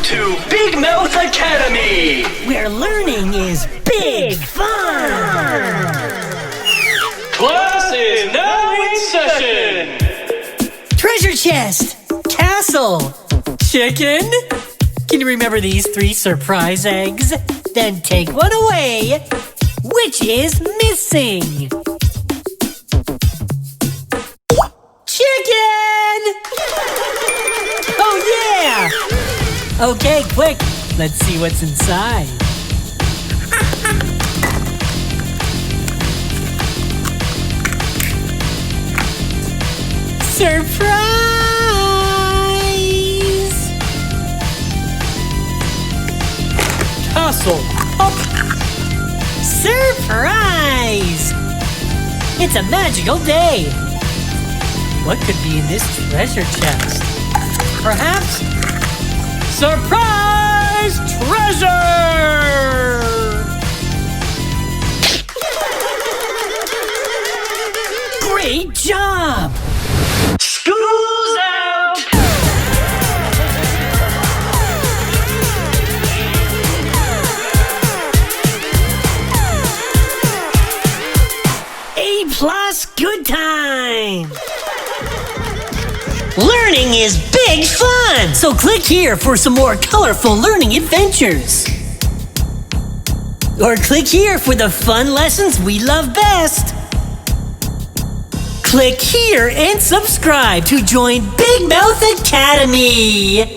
to Big Mouth Academy, where learning is big fun. Class is now in session. Treasure chest, castle, chicken. Can you remember these 3 surprise eggs? Then take one away. Which is missing? Chicken! Oh yeah! Okay, quick. Let's see what's inside. Surprise! Castle up. Surprise! It's a magical day. What could be in this treasure chest? Perhaps surprise treasure! Great job! School's out. A+, good time! Learning is big fun! So click here for some more colorful learning adventures. Or click here for the fun lessons we love best. Click here and subscribe to join Big Mouth Academy.